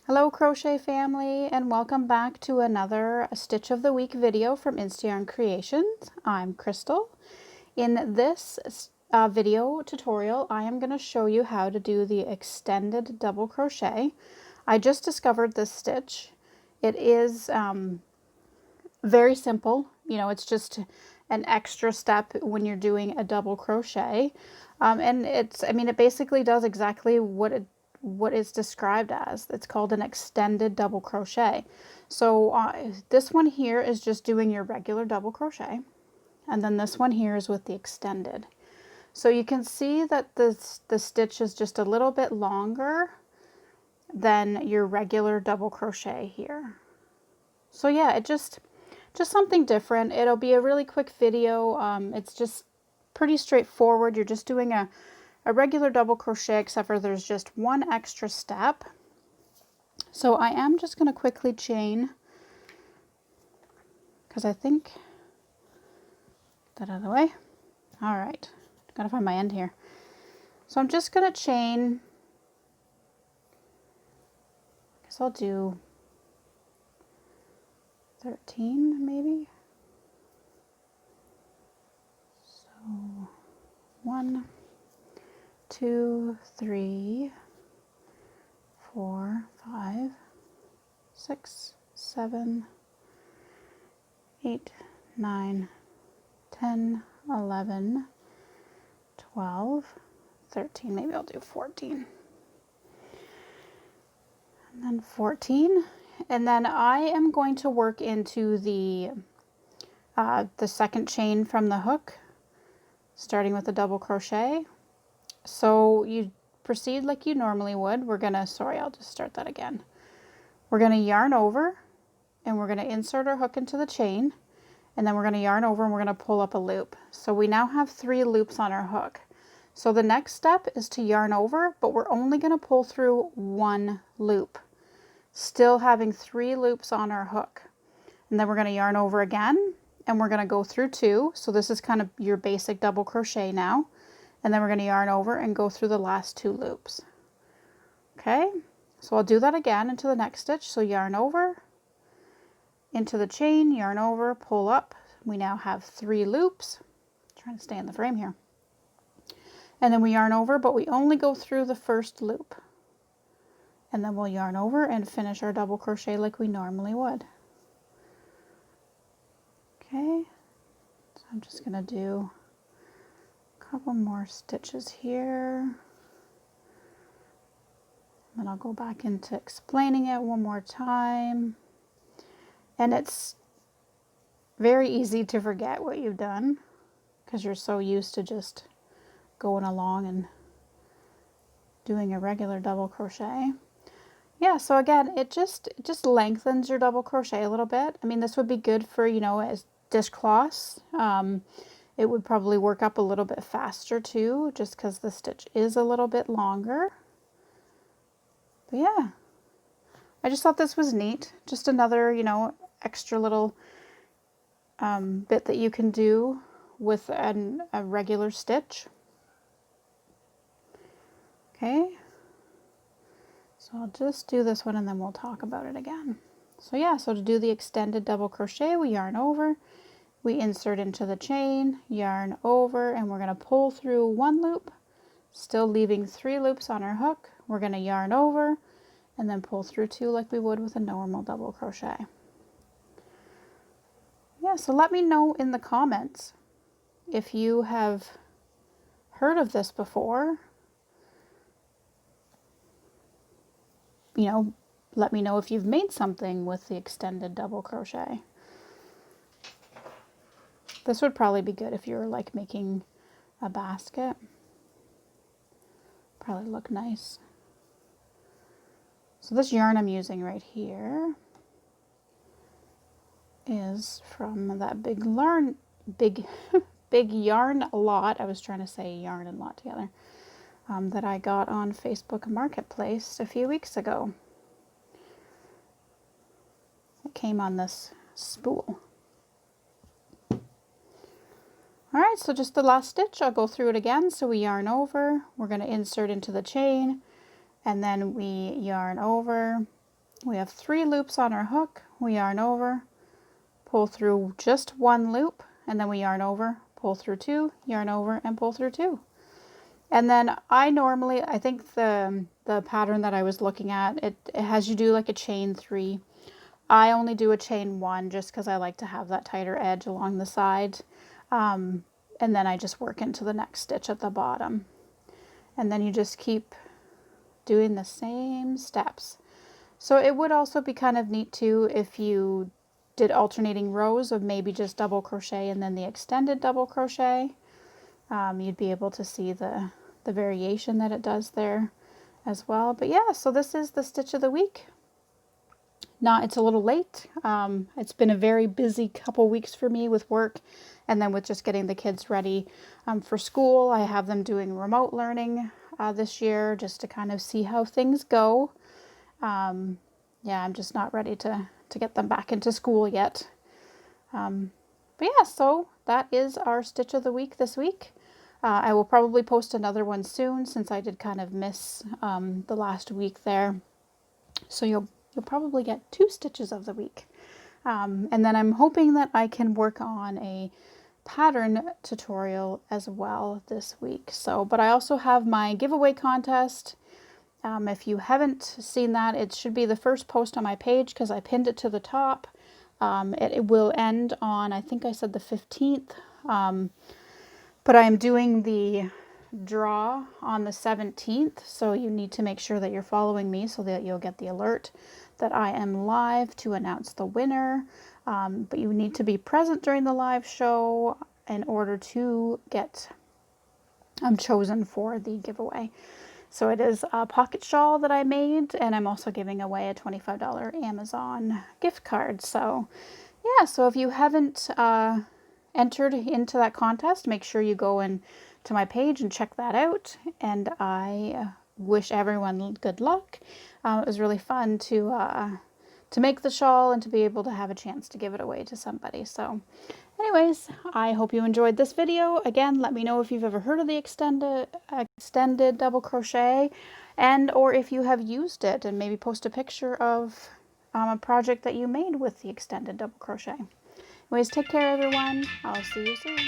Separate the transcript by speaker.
Speaker 1: Hello crochet family, and welcome back to another Stitch of the Week video from Yarn Creations. I'm Crystal. In this video tutorial I am going to show you how to do the extended double crochet. I just discovered this stitch. It is very simple, it's just an extra step when you're doing a double crochet, and it basically does exactly what it's described as. It's called an extended double crochet. So this one here is just doing your regular double crochet, and then this one here is with the extended. So you can see that the stitch is just a little bit longer than your regular double crochet here. So yeah, it just something different. It'll be a really quick video. It's just pretty straightforward. You're just doing a regular double crochet, except for there's just one extra step. So I am just going to quickly chain, because I think that out of the way. All right, gotta find my end here. So I'm just going to chain. I guess I'll do 13 maybe. So 1, 2, 3, 4, 5, 6, 7, 8, 9, 10, 11, 12, 13. Maybe I'll do 14. And then 14. And then I am going to work into the second chain from the hook, starting with a double crochet. So you proceed like you normally would. I'll just start that again. We're gonna yarn over, and we're gonna insert our hook into the chain, and then we're gonna yarn over and we're gonna pull up a loop. So we now have 3 loops on our hook. So the next step is to yarn over, but we're only gonna pull through 1 loop, still having 3 loops on our hook. And then we're gonna yarn over again, and we're gonna go through 2. So this is kind of your basic double crochet now. And then we're going to yarn over and go through the last 2 loops. Okay, so I'll do that again into the next stitch. So yarn over, into the chain, yarn over, pull up. We now have 3 loops. I'm trying to stay in the frame here. And then we yarn over, but we only go through the first loop. And then we'll yarn over and finish our double crochet like we normally would. Okay, so I'm just going to do couple more stitches here, then I'll go back into explaining it one more time. And it's very easy to forget what you've done because you're so used to just going along and doing a regular double crochet. Yeah, so again, it just lengthens your double crochet a little bit. I mean, this would be good for, as dishcloths. It would probably work up a little bit faster too, just because the stitch is a little bit longer. But yeah, I just thought this was neat. Just another, extra little bit that you can do with a regular stitch. Okay, so I'll just do this one and then we'll talk about it again. So yeah, so to do the extended double crochet, we yarn over, we insert into the chain, yarn over, and we're going to pull through 1 loop, still leaving 3 loops on our hook. We're going to yarn over and then pull through 2 like we would with a normal double crochet. Yeah, so let me know in the comments if you have heard of this before. Let me know if you've made something with the extended double crochet. This would probably be good if you were like making a basket. Probably look nice. So this yarn I'm using right here is from that big yarn lot. I was trying to say yarn and lot together. That I got on Facebook Marketplace a few weeks ago. It came on this spool. Alright, so just the last stitch, I'll go through it again. So we yarn over, we're going to insert into the chain, and then we yarn over, We have 3 loops on our hook. We yarn over, pull through just 1 loop, and then we yarn over, pull through 2, yarn over, and pull through 2. And then I think the pattern that I was looking at, it has you do like a chain 3. I only do a chain 1 just because I like to have that tighter edge along the side. And then I just work into the next stitch at the bottom. And then you just keep doing the same steps. So it would also be kind of neat too if you did alternating rows of maybe just double crochet and then the extended double crochet. You'd be able to see the variation that it does there as well. But yeah, so this is the stitch of the week. It's a little late. It's been a very busy couple weeks for me with work and then with just getting the kids ready for school. I have them doing remote learning this year just to kind of see how things go. Yeah, I'm just not ready to get them back into school yet. But yeah, so that is our stitch of the week this week. I will probably post another one soon since I did kind of miss the last week there. So you'll probably get 2 stitches of the week. And then I'm hoping that I can work on a pattern tutorial as well this week. But I also have my giveaway contest. If you haven't seen that, it should be the first post on my page because I pinned it to the top. It will end on, I think I said the 15th, but I'm doing the draw on the 17th, so you need to make sure that you're following me so that you'll get the alert that I am live to announce the winner. But you need to be present during the live show in order to get chosen for the giveaway. So it is a pocket shawl that I made, and I'm also giving away a $25 Amazon gift card. So yeah, so if you haven't entered into that contest, make sure you go in to my page and check that out. And I wish everyone good luck. It was really fun to make the shawl and to be able to have a chance to give it away to somebody. So anyways, I hope you enjoyed this video. Again, let me know if you've ever heard of the extended double crochet or if you have used it, and maybe post a picture of a project that you made with the extended double crochet. Anyways, take care everyone. I'll see you soon.